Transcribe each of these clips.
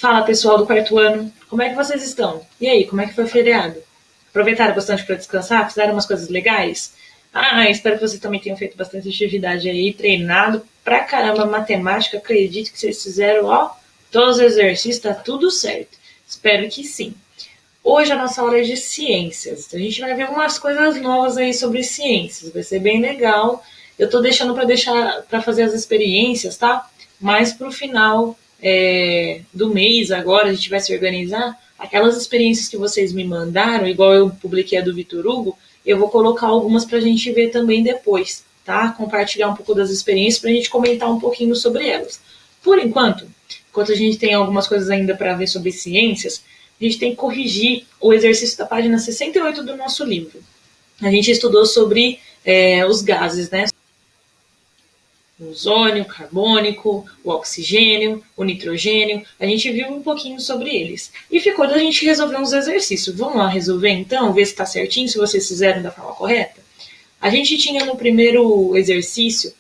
Fala pessoal do quarto ano, como é que vocês estão? E aí, como é que foi o feriado? Aproveitaram bastante para descansar? Fizeram umas coisas legais? Espero que vocês também tenham feito bastante atividade aí, treinado pra caramba matemática. Acredito que vocês fizeram, todos os exercícios, tá tudo certo. Espero que sim. Hoje a nossa aula é de ciências. A gente vai ver algumas coisas novas aí sobre ciências. Vai ser bem legal. Eu tô deixando para fazer as experiências, tá? Mas pro final do mês agora a gente vai se organizar. Aquelas experiências que vocês me mandaram, igual eu publiquei a do Vitor Hugo, eu vou colocar algumas pra gente ver também depois, tá? Compartilhar um pouco das experiências pra gente comentar um pouquinho sobre elas. Por enquanto a gente tem algumas coisas ainda para ver sobre ciências, a gente tem que corrigir o exercício da página 68 do nosso livro. A gente estudou sobre os gases, né? O ozônio, o carbônico, o oxigênio, o nitrogênio. A gente viu um pouquinho sobre eles. E ficou da gente resolver uns exercícios. Vamos lá resolver então, ver se está certinho, se vocês fizeram da forma correta? A gente tinha no primeiro exercício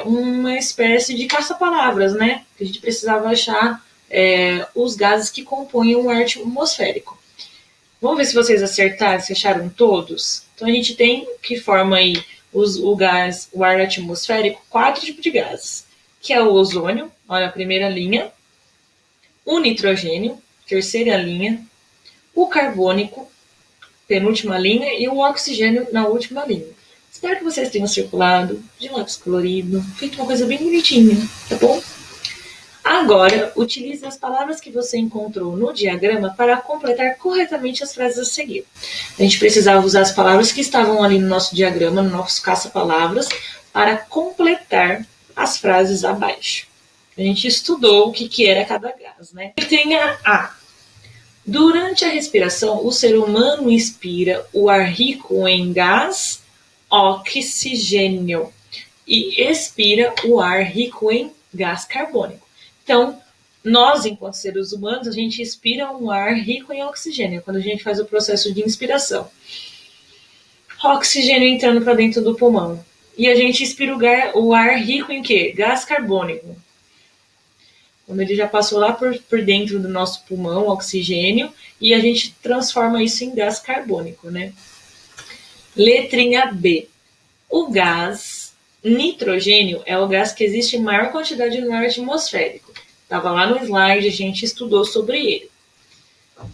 uma espécie de caça-palavras, né? Que a gente precisava achar os gases que compõem o ar atmosférico. Vamos ver se vocês acertaram, se acharam todos? Então a gente tem que forma aí o ar atmosférico, 4 tipos de gases, que é o ozônio, olha a primeira linha, o nitrogênio, terceira linha, o carbônico, penúltima linha, e o oxigênio na última linha. Espero que vocês tenham circulado de lápis colorido, feito uma coisa bem bonitinha, tá bom? Agora, utilize as palavras que você encontrou no diagrama para completar corretamente as frases a seguir. A gente precisava usar as palavras que estavam ali no nosso diagrama, no nosso caça-palavras, para completar as frases abaixo. A gente estudou o que era cada gás, né? Letra A. Durante a respiração, o ser humano inspira o ar rico em gás oxigênio e expira o ar rico em gás carbônico. Então, nós, enquanto seres humanos, a gente inspira um ar rico em oxigênio, quando a gente faz o processo de inspiração. Oxigênio entrando para dentro do pulmão. E a gente inspira o ar rico em quê? Gás carbônico. Quando ele já passou lá por dentro do nosso pulmão, oxigênio, e a gente transforma isso em gás carbônico, né? Letrinha B. O gás nitrogênio é o gás que existe em maior quantidade no ar atmosférico. Estava lá no slide, a gente estudou sobre ele.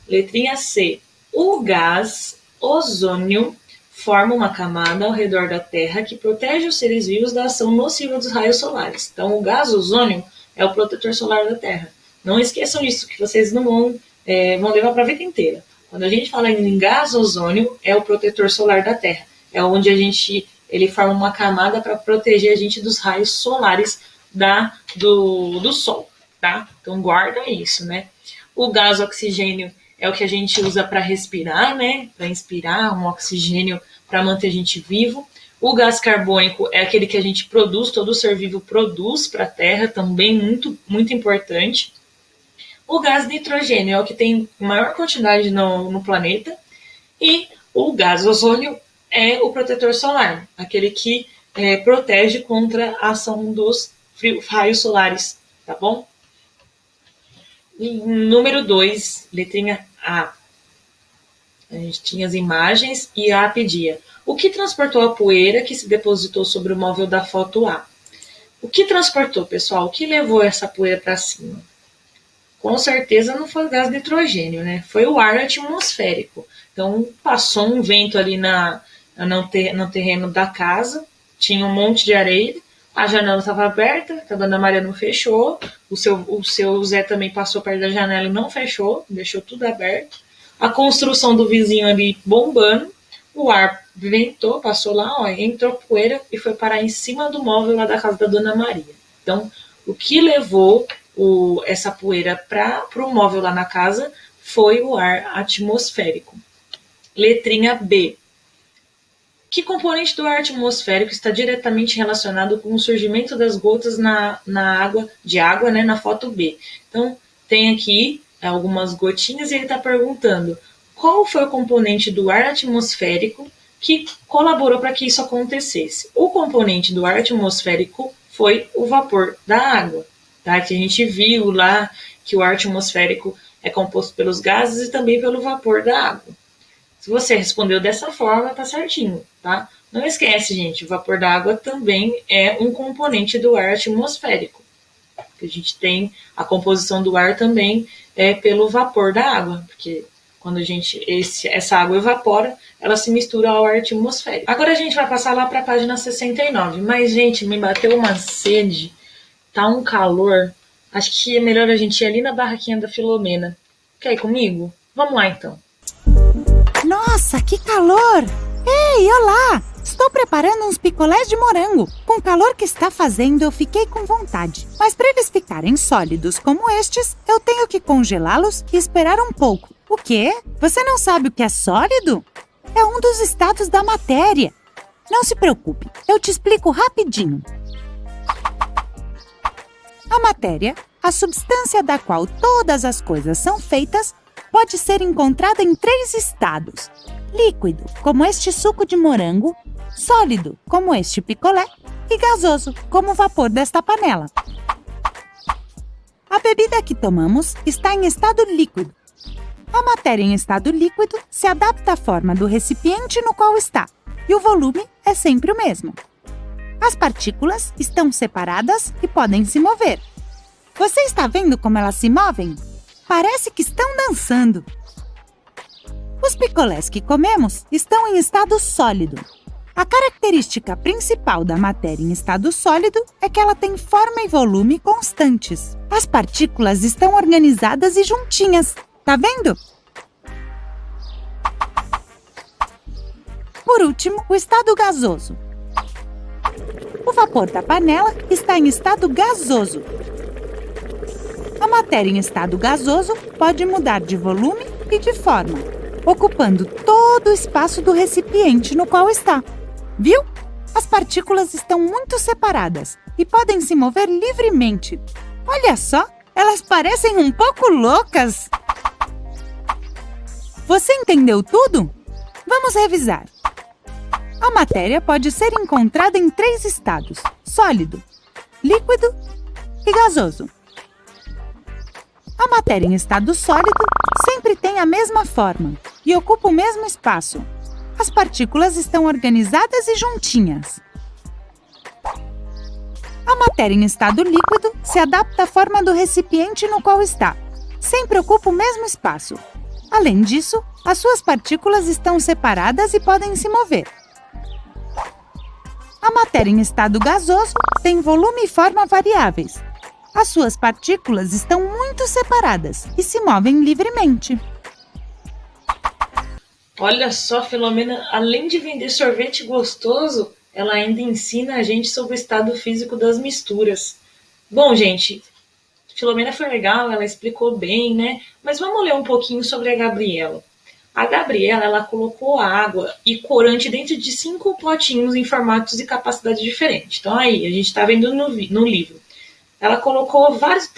Letrinha C. O gás ozônio forma uma camada ao redor da Terra que protege os seres vivos da ação nociva dos raios solares. Então, o gás ozônio é o protetor solar da Terra. Não esqueçam disso, que vocês não vão levar para a vida inteira. Quando a gente fala em gás ozônio, é o protetor solar da Terra. É onde ele forma uma camada para proteger a gente dos raios solares do Sol, tá? Então guarda isso, né? O gás oxigênio é o que a gente usa para respirar, né? Para inspirar um oxigênio para manter a gente vivo. O gás carbônico é aquele que a gente produz, todo ser vivo produz para a Terra, também muito, muito importante. O gás nitrogênio é o que tem maior quantidade no planeta. E o gás ozônio é o protetor solar, aquele que protege contra a ação dos raios solares, tá bom? E número 2, letrinha A. A gente tinha as imagens e A pedia: o que transportou a poeira que se depositou sobre o móvel da foto A? O que transportou, pessoal? O que levou essa poeira para cima? Com certeza não foi o gás nitrogênio, né? Foi o ar atmosférico. Então, passou um vento ali no terreno da casa, tinha um monte de areia, a janela estava aberta, a dona Maria não fechou, o seu Zé também passou perto da janela e não fechou, deixou tudo aberto. A construção do vizinho ali bombando, o ar ventou, passou lá, entrou poeira e foi parar em cima do móvel lá da casa da dona Maria. Então, o que levou essa poeira para o móvel lá na casa foi o ar atmosférico. Letrinha B. Que componente do ar atmosférico está diretamente relacionado com o surgimento das gotas de água, né, na foto B? Então, tem aqui algumas gotinhas e ele está perguntando qual foi o componente do ar atmosférico que colaborou para que isso acontecesse. O componente do ar atmosférico foi o vapor da água, tá? Que a gente viu lá que o ar atmosférico é composto pelos gases e também pelo vapor da água. Se você respondeu dessa forma, tá certinho, tá? Não esquece, gente, o vapor da água também é um componente do ar atmosférico. A gente tem a composição do ar também pelo vapor da água, porque quando essa água evapora, ela se mistura ao ar atmosférico. Agora a gente vai passar lá para a página 69. Mas, gente, me bateu uma sede, tá um calor. Acho que é melhor a gente ir ali na barraquinha da Filomena. Quer ir comigo? Vamos lá, então. Nossa, que calor! Ei, olá! Estou preparando uns picolés de morango. Com o calor que está fazendo, eu fiquei com vontade. Mas para eles ficarem sólidos como estes, eu tenho que congelá-los e esperar um pouco. O quê? Você não sabe o que é sólido? É um dos estados da matéria. Não se preocupe, eu te explico rapidinho. A matéria, a substância da qual todas as coisas são feitas, pode ser encontrada em 3 estados: líquido, como este suco de morango, sólido, como este picolé, e gasoso, como o vapor desta panela. A bebida que tomamos está em estado líquido. A matéria em estado líquido se adapta à forma do recipiente no qual está, e o volume é sempre o mesmo. As partículas estão separadas e podem se mover. Você está vendo como elas se movem? Parece que estão dançando. Os picolés que comemos estão em estado sólido. A característica principal da matéria em estado sólido é que ela tem forma e volume constantes. As partículas estão organizadas e juntinhas. Tá vendo? Por último, o estado gasoso. O vapor da panela está em estado gasoso. A matéria em estado gasoso pode mudar de volume e de forma, ocupando todo o espaço do recipiente no qual está. Viu? As partículas estão muito separadas e podem se mover livremente. Olha só, elas parecem um pouco loucas. Você entendeu tudo? Vamos revisar. A matéria pode ser encontrada em 3 estados: sólido, líquido e gasoso. A matéria em estado sólido sempre tem a mesma forma e ocupa o mesmo espaço. As partículas estão organizadas e juntinhas. A matéria em estado líquido se adapta à forma do recipiente no qual está. Sempre ocupa o mesmo espaço. Além disso, as suas partículas estão separadas e podem se mover. A matéria em estado gasoso tem volume e forma variáveis. As suas partículas estão muito separadas e se movem livremente. Olha só, Filomena, além de vender sorvete gostoso, ela ainda ensina a gente sobre o estado físico das misturas. Bom, gente, Filomena foi legal, ela explicou bem, né? Mas vamos ler um pouquinho sobre a Gabriela. A Gabriela, ela colocou água e corante dentro de 5 potinhos em formatos e capacidade diferentes. Então aí, a gente está vendo no livro. Ela colocou vários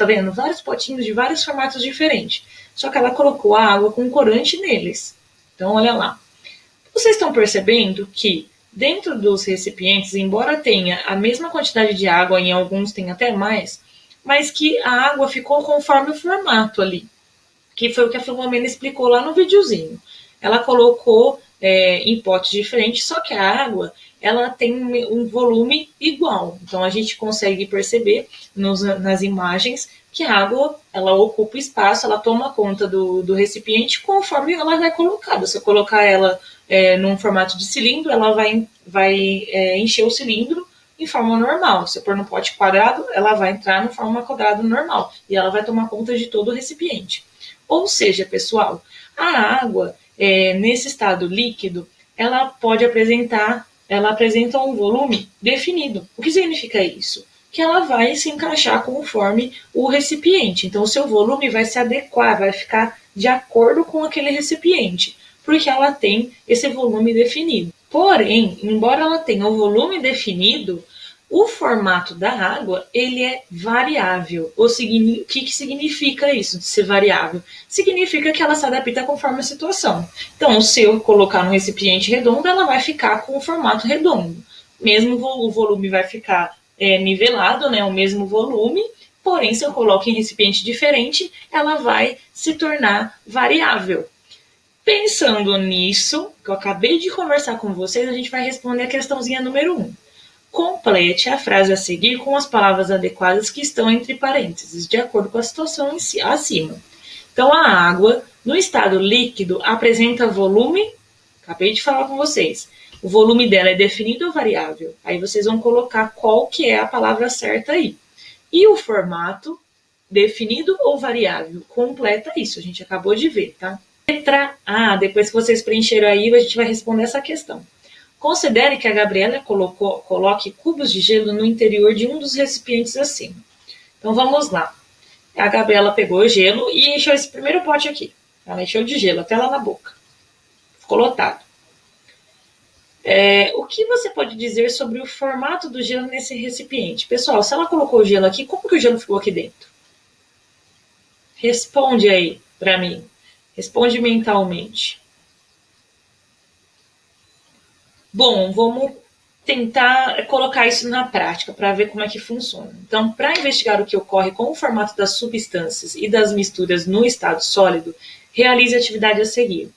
potinhos de vários formatos diferentes. Só que ela colocou a água com corante neles. Então, olha lá. Vocês estão percebendo que dentro dos recipientes, embora tenha a mesma quantidade de água, em alguns tem até mais, mas que a água ficou conforme o formato ali. Que foi o que a Filomena explicou lá no videozinho. Ela colocou em potes diferentes, só que a água ela tem um volume igual. Então, a gente consegue perceber nas imagens que a água ela ocupa espaço, ela toma conta do recipiente conforme ela vai colocada. Se eu colocar ela num formato de cilindro, ela vai encher o cilindro em forma normal. Se eu pôr no pote quadrado, ela vai entrar no forma quadrado normal e ela vai tomar conta de todo o recipiente. Ou seja, pessoal, a água, nesse estado líquido, ela apresenta um volume definido. O que significa isso? Que ela vai se encaixar conforme o recipiente. Então, o seu volume vai se adequar, vai ficar de acordo com aquele recipiente, porque ela tem esse volume definido. Porém, embora ela tenha o volume definido, o formato da água, ele é variável. O que significa isso de ser variável? Significa que ela se adapta conforme a situação. Então, se eu colocar no recipiente redondo, ela vai ficar com o formato redondo. Mesmo o volume vai ficar nivelado, né, o mesmo volume, porém, se eu coloco em recipiente diferente, ela vai se tornar variável. Pensando nisso, que eu acabei de conversar com vocês, a gente vai responder a questãozinha número 1. Complete a frase a seguir com as palavras adequadas que estão entre parênteses, de acordo com a situação acima. Então, a água, no estado líquido, apresenta volume, acabei de falar com vocês, o volume dela é definido ou variável? Aí vocês vão colocar qual que é a palavra certa aí. E o formato, definido ou variável? Completa isso, a gente acabou de ver, tá? Letra A, depois que vocês preencheram aí, a gente vai responder essa questão. Considere que a Gabriela coloque cubos de gelo no interior de um dos recipientes acima. Então, vamos lá. A Gabriela pegou o gelo e encheu esse primeiro pote aqui. Ela encheu de gelo até lá na boca. Ficou lotado. O que você pode dizer sobre o formato do gelo nesse recipiente? Pessoal, se ela colocou o gelo aqui, como que o gelo ficou aqui dentro? Responde aí para mim. Responde mentalmente. Bom, vamos tentar colocar isso na prática para ver como é que funciona. Então, para investigar o que ocorre com o formato das substâncias e das misturas no estado sólido, realize a atividade a seguir.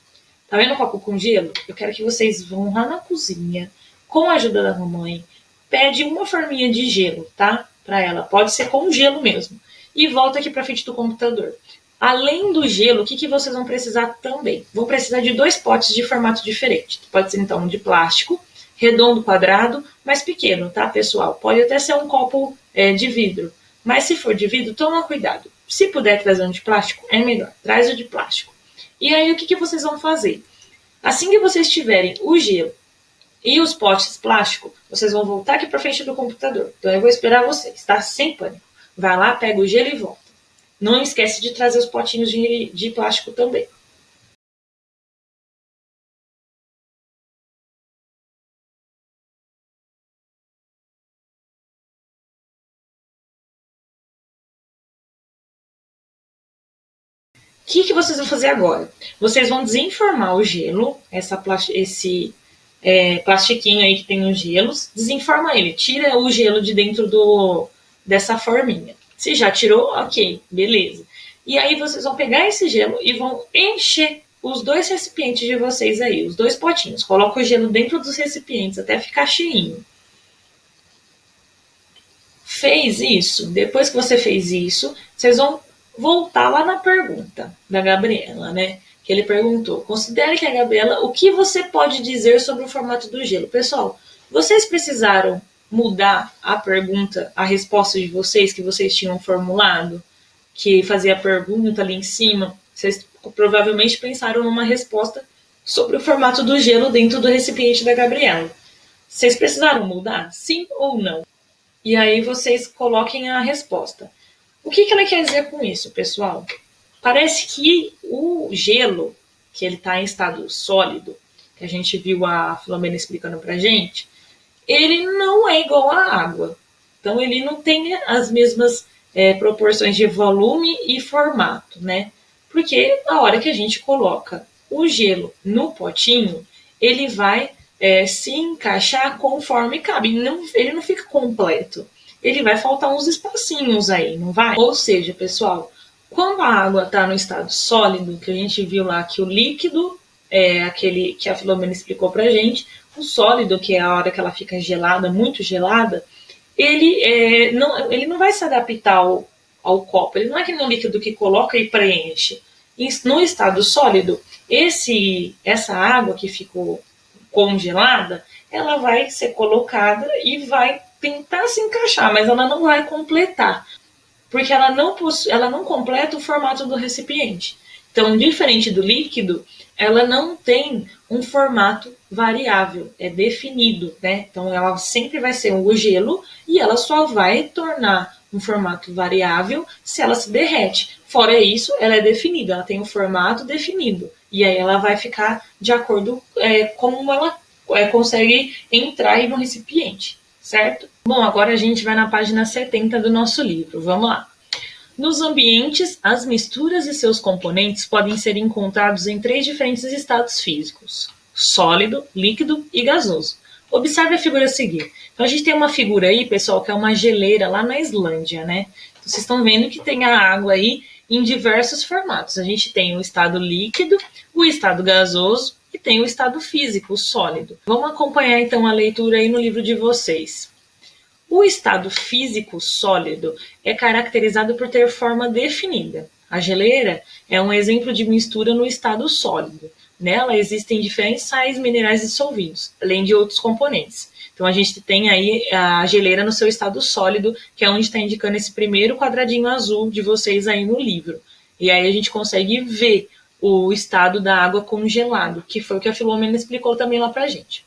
Tá vendo o copo com gelo? Eu quero que vocês vão lá na cozinha, com a ajuda da mamãe, pede uma forminha de gelo, tá? Para ela, pode ser com gelo mesmo. E volta aqui para frente do computador. Além do gelo, o que vocês vão precisar também? Vão precisar de 2 potes de formato diferente. Pode ser, então, de plástico, redondo, quadrado, mas pequeno, tá, pessoal? Pode até ser um copo de vidro. Mas se for de vidro, toma cuidado. Se puder trazer um de plástico, é melhor. Traz o de plástico. E aí, o que vocês vão fazer? Assim que vocês tiverem o gelo e os potes plástico, vocês vão voltar aqui para frente do computador. Então, eu vou esperar vocês, tá? Sem pânico. Vai lá, pega o gelo e volta. Não esquece de trazer os potinhos de plástico também. O que vocês vão fazer agora? Vocês vão desenformar o gelo, esse plastiquinho aí que tem os gelos, desenforma ele, tira o gelo de dentro dessa forminha. Se já tirou, ok, beleza. E aí vocês vão pegar esse gelo e vão encher os 2 recipientes de vocês aí, os 2 potinhos. Coloca o gelo dentro dos recipientes até ficar cheinho. Fez isso? Depois que você fez isso, vocês vão voltar lá na pergunta da Gabriela, né? Que ele perguntou, considere que a Gabriela, o que você pode dizer sobre o formato do gelo? Pessoal, vocês precisaram mudar a pergunta, a resposta de vocês que vocês tinham formulado, que fazia a pergunta ali em cima, vocês provavelmente pensaram numa resposta sobre o formato do gelo dentro do recipiente da Gabriela. Vocês precisaram mudar? Sim ou não? E aí vocês coloquem a resposta. O que ela quer dizer com isso, pessoal? Parece que o gelo, que ele está em estado sólido, que a gente viu a Filomena explicando pra gente, ele não é igual à água. Então, ele não tem as mesmas proporções de volume e formato, né? Porque na hora que a gente coloca o gelo no potinho, ele vai se encaixar conforme cabe. Ele não fica completo. Ele vai faltar uns espacinhos aí, não vai? Ou seja, pessoal, quando a água está no estado sólido, que a gente viu lá que o líquido é aquele que a Filomena explicou pra gente, o sólido, que é a hora que ela fica gelada, muito gelada, ele não vai se adaptar ao copo. Ele não é que nem um líquido que coloca e preenche. No estado sólido, essa água que ficou congelada, ela vai ser colocada e vai tentar se encaixar, mas ela não vai completar, porque ela não completa o formato do recipiente. Então, diferente do líquido, ela não tem um formato variável, é definido, né? Então, ela sempre vai ser o gelo e ela só vai tornar um formato variável se ela se derrete. Fora isso, ela é definida, ela tem um formato definido. E aí ela vai ficar de acordo como ela consegue entrar aí no recipiente, certo? Bom, agora a gente vai na página 70 do nosso livro. Vamos lá. Nos ambientes, as misturas e seus componentes podem ser encontrados em 3 diferentes estados físicos: sólido, líquido e gasoso. Observe a figura a seguir. Então, a gente tem uma figura aí, pessoal, que é uma geleira lá na Islândia, né? Então, Vocês estão vendo que tem a água aí em diversos formatos. A gente tem o estado líquido, o estado gasoso e tem o estado físico, o sólido. Vamos acompanhar então a leitura aí no livro de vocês. O estado físico sólido é caracterizado por ter forma definida. A geleira é um exemplo de mistura no estado sólido. Nela existem diferentes sais minerais dissolvidos, além de outros componentes. Então a gente tem aí a geleira no seu estado sólido, que é onde está indicando esse primeiro quadradinho azul de vocês aí no livro. E aí a gente consegue ver o estado da água congelado, que foi o que a Filomena explicou também lá pra gente.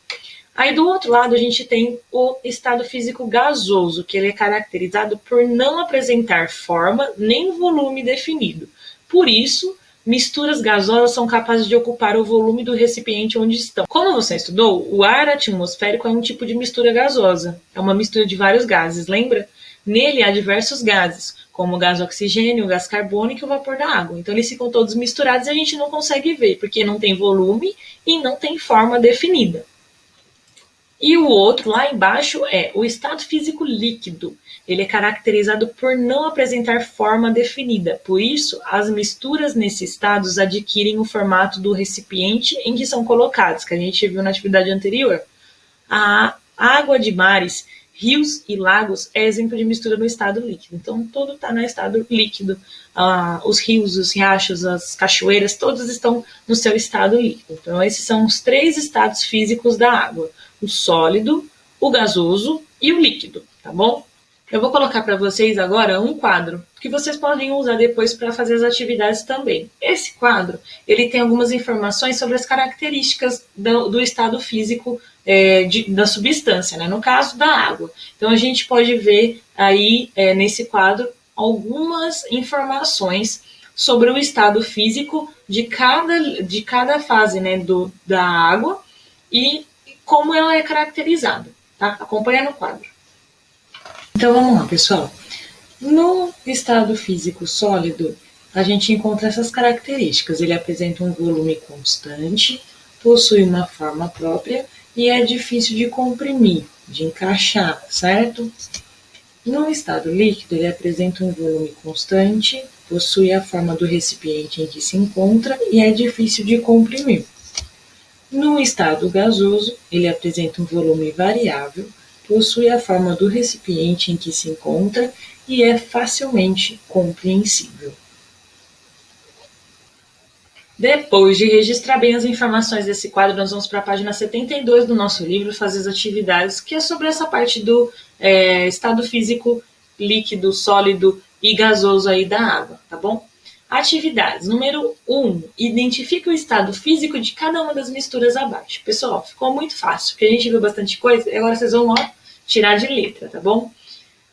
Aí do outro lado a gente tem o estado físico gasoso, que ele é caracterizado por não apresentar forma nem volume definido. Por isso, misturas gasosas são capazes de ocupar o volume do recipiente onde estão. Como você estudou, o ar atmosférico é um tipo de mistura gasosa. É uma mistura de vários gases, lembra? Nele há diversos gases, como o gás oxigênio, o gás carbônico e o vapor da água. Então eles ficam todos misturados e a gente não consegue ver, porque não tem volume e não tem forma definida. E o outro, lá embaixo, é o estado físico líquido. Ele é caracterizado por não apresentar forma definida. Por isso, as misturas nesses estados adquirem o formato do recipiente em que são colocados, que a gente viu na atividade anterior. A água de mares, rios e lagos é exemplo de mistura no estado líquido. Então, tudo está no estado líquido. Os rios, os riachos, as cachoeiras, todos estão no seu estado líquido. Então, esses são os 3 estados físicos da água: o sólido, o gasoso e o líquido, tá bom? Eu vou colocar para vocês agora um quadro que vocês podem usar depois para fazer as atividades também. Esse quadro, ele tem algumas informações sobre as características do estado físico da substância, né? No caso da água. Então a gente pode ver aí nesse quadro algumas informações sobre o estado físico de cada fase, né, da água e como ela é caracterizada, tá? Acompanha no quadro. Então vamos lá, pessoal. No estado físico sólido, a gente encontra essas características. Ele apresenta um volume constante, possui uma forma própria e é difícil de comprimir, de encaixar, certo? No estado líquido, ele apresenta um volume constante, possui a forma do recipiente em que se encontra e é difícil de comprimir. No estado gasoso, ele apresenta um volume variável, possui a forma do recipiente em que se encontra e é facilmente compreensível. Depois de registrar bem as informações desse quadro, nós vamos para a página 72 do nosso livro, fazer as atividades, que é sobre essa parte do estado físico líquido, sólido e gasoso aí da água, tá bom? Atividades. Número 1. Identifique o estado físico de cada uma das misturas abaixo. Pessoal, ficou muito fácil, porque a gente viu bastante coisa e agora vocês vão tirar de letra, tá bom?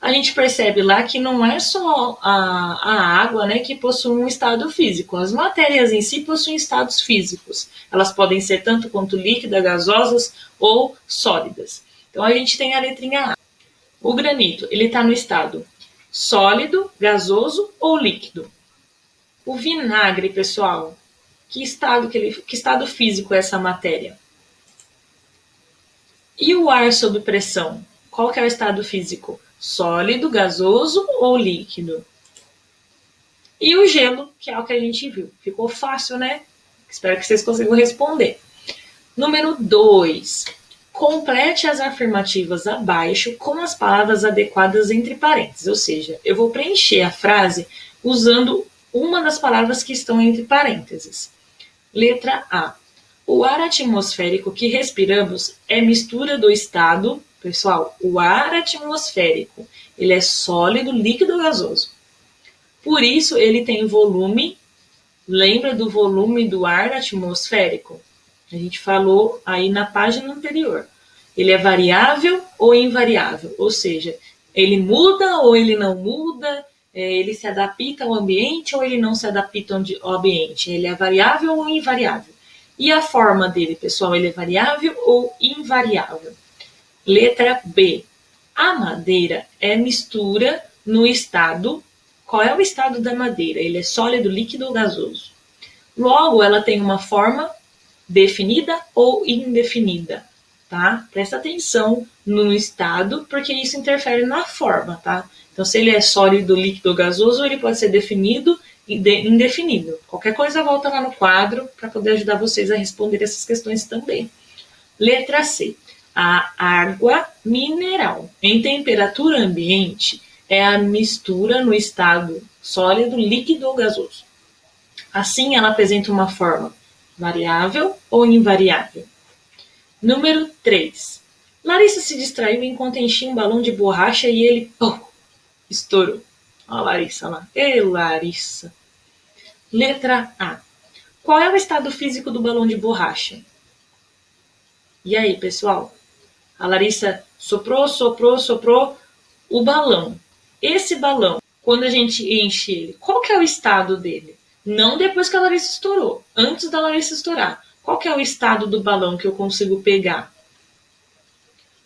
A gente percebe lá que não é só a água, né, que possui um estado físico. As matérias em si possuem estados físicos. Elas podem ser tanto quanto líquidas, gasosas ou sólidas. Então a gente tem a letrinha A. O granito, ele está no estado sólido, gasoso ou líquido. O vinagre, pessoal, que estado físico é essa matéria? E o ar sob pressão? Qual que é o estado físico? Sólido, gasoso ou líquido? E o gelo, que é o que a gente viu. Ficou fácil, né? Espero que vocês consigam responder. Número 2. Complete as afirmativas abaixo com as palavras adequadas entre parênteses. Ou seja, eu vou preencher a frase usando uma das palavras que estão entre parênteses. Letra A. O ar atmosférico que respiramos é mistura do estado... Pessoal, o ar atmosférico, ele é sólido, líquido ou gasoso. Por isso, ele tem volume. Lembra do volume do ar atmosférico? A gente falou aí na página anterior. Ele é variável ou invariável? Ou seja, ele muda ou ele não muda? Ele se adapta ao ambiente ou ele não se adapta ao ambiente? Ele é variável ou invariável? E a forma dele, pessoal, ele é variável ou invariável? Letra B. A madeira é mistura no estado... Qual é o estado da madeira? Ele é sólido, líquido ou gasoso? Logo, ela tem uma forma definida ou indefinida, tá? Presta atenção no estado, porque isso interfere na forma, tá? Então, se ele é sólido, líquido ou gasoso, ele pode ser definido e indefinido. Qualquer coisa volta lá no quadro para poder ajudar vocês a responder essas questões também. Letra C. A água mineral em temperatura ambiente é a mistura no estado sólido, líquido ou gasoso. Assim, ela apresenta uma forma variável ou invariável. Número 3. Larissa se distraiu enquanto enchia um balão de borracha e ele estourou. Olha a Larissa lá. Ei, Larissa. Letra A. Qual é o estado físico do balão de borracha? E aí, pessoal? A Larissa soprou o balão. Esse balão, quando a gente enche ele, qual que é o estado dele? Não depois que a Larissa estourou, antes da Larissa estourar. Qual que é o estado do balão que eu consigo pegar?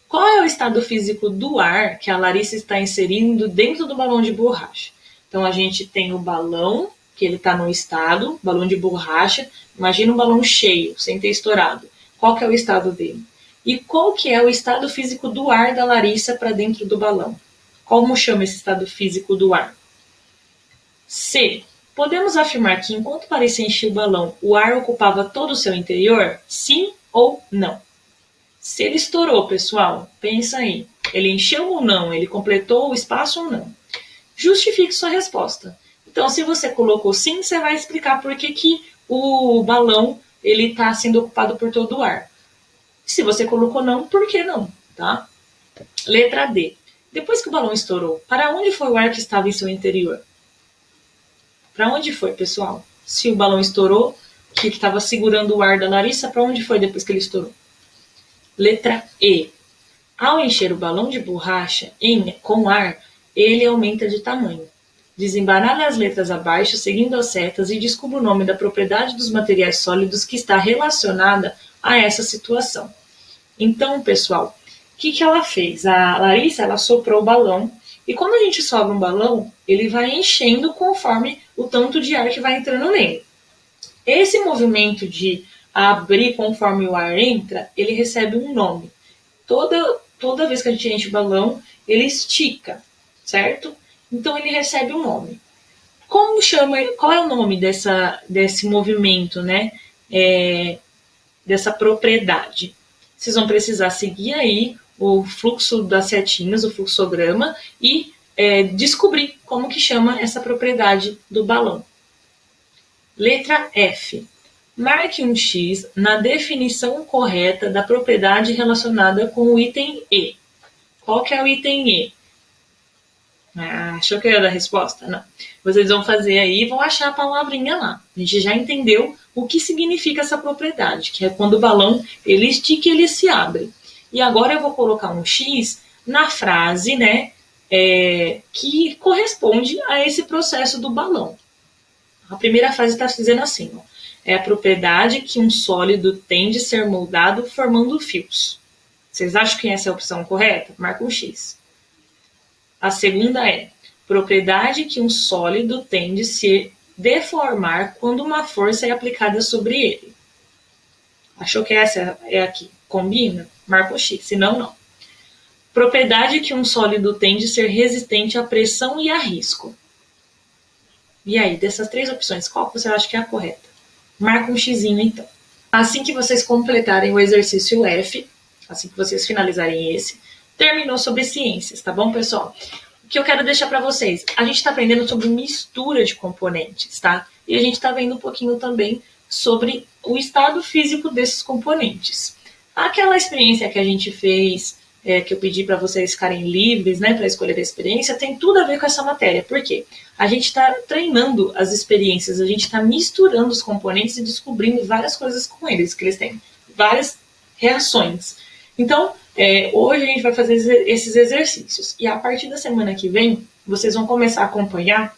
Qual é o estado físico do ar que a Larissa está inserindo dentro do balão de borracha? Então, a gente tem o balão, que ele está no estado, balão de borracha. Imagina um balão cheio, sem ter estourado. Qual que é o estado dele? E qual que é o estado físico do ar da Larissa para dentro do balão? Como chama esse estado físico do ar? C. Podemos afirmar que enquanto Larissa enchia o balão, o ar ocupava todo o seu interior? Sim ou não? Se ele estourou, pessoal, pensa aí. Ele encheu ou não? Ele completou o espaço ou não? Justifique sua resposta. Então, se você colocou sim, você vai explicar por que o balão está sendo ocupado por todo o ar. Se você colocou não, por que não? Tá? Letra D. Depois que o balão estourou, para onde foi o ar que estava em seu interior? Para onde foi, pessoal? Se o balão estourou, que estava segurando o ar da Larissa, para onde foi depois que ele estourou? Letra E. Ao encher o balão de borracha com ar, ele aumenta de tamanho. Desembaralhe as letras abaixo, seguindo as setas, e descubra o nome da propriedade dos materiais sólidos que está relacionada a essa situação. Então, pessoal, o que ela fez? A Larissa, ela soprou o balão, e quando a gente sopra um balão, ele vai enchendo conforme o tanto de ar que vai entrando nele. Esse movimento de abrir conforme o ar entra, ele recebe um nome. Toda vez que a gente enche o balão, ele estica, certo? Então, ele recebe um nome. Qual é o nome desse movimento, né? Dessa propriedade? Vocês vão precisar seguir aí o fluxo das setinhas, o fluxograma, e descobrir como que chama essa propriedade do balão. Letra F. Marque um X na definição correta da propriedade relacionada com o item E. Qual que é o item E? Achou que eu ia dar a resposta? Não. Vocês vão fazer aí e vão achar a palavrinha lá. A gente já entendeu o que significa essa propriedade, que é quando o balão ele estica e ele se abre. E agora eu vou colocar um X na frase, né, que corresponde a esse processo do balão. A primeira frase está dizendo assim, ó, é a propriedade que um sólido tem de ser moldado formando fios. Vocês acham que essa é a opção correta? Marca um X. A segunda é propriedade que um sólido tem de se deformar quando uma força é aplicada sobre ele. Achou que essa é aqui? Combina? Marca um X, senão não. Propriedade que um sólido tem de ser resistente à pressão e a risco. E aí, dessas três opções, qual você acha que é a correta? Marca um xizinho, então. Assim que vocês completarem o exercício F, assim que vocês finalizarem esse, terminou sobre ciências, tá bom, pessoal? O que eu quero deixar para vocês, a gente está aprendendo sobre mistura de componentes, tá? E a gente está vendo um pouquinho também sobre o estado físico desses componentes. Aquela experiência que a gente fez, que eu pedi para vocês ficarem livres, né, para escolher a experiência, tem tudo a ver com essa matéria. Por quê? A gente está treinando as experiências, a gente está misturando os componentes e descobrindo várias coisas com eles, que eles têm várias reações. Então, hoje a gente vai fazer esses exercícios. E a partir da semana que vem, vocês vão começar a acompanhar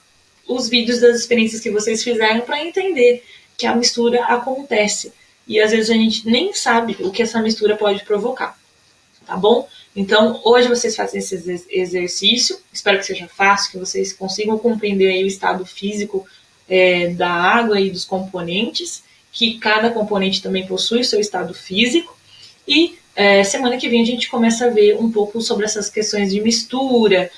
os vídeos das experiências que vocês fizeram para entender que a mistura acontece. E às vezes a gente nem sabe o que essa mistura pode provocar. Tá bom? Então, hoje vocês fazem esse exercício. Espero que seja fácil, que vocês consigam compreender aí o estado físico da água e dos componentes, que cada componente também possui o seu estado físico. E semana que vem a gente começa a ver um pouco sobre essas questões de mistura,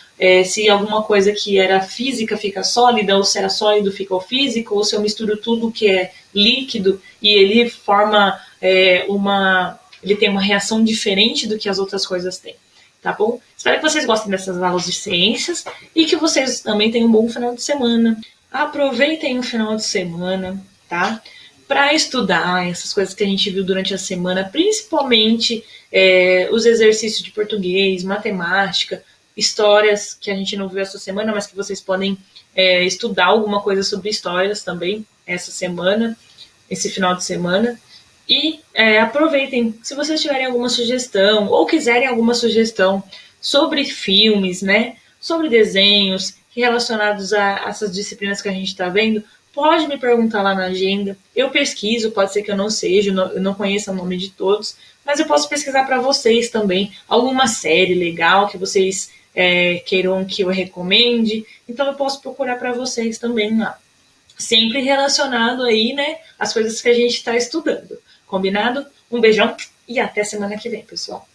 se alguma coisa que era física fica sólida, ou se era sólido fica o físico, ou se eu misturo tudo que é líquido e ele forma ele tem uma reação diferente do que as outras coisas têm. Tá bom? Espero que vocês gostem dessas aulas de ciências e que vocês também tenham um bom final de semana. Aproveitem o final de semana, tá? Para estudar essas coisas que a gente viu durante a semana, principalmente os exercícios de português, matemática, histórias que a gente não viu essa semana, mas que vocês podem estudar alguma coisa sobre histórias também essa semana, esse final de semana. E aproveitem, se vocês tiverem alguma sugestão ou quiserem alguma sugestão sobre filmes, né, sobre desenhos relacionados a essas disciplinas que a gente está vendo, pode me perguntar lá na agenda. Eu pesquiso, pode ser que eu não seja, eu não conheça o nome de todos, mas eu posso pesquisar para vocês também alguma série legal que vocês queiram que eu recomende. Então eu posso procurar para vocês também lá. Sempre relacionado aí, né, às coisas que a gente está estudando. Combinado? Um beijão e até semana que vem, pessoal.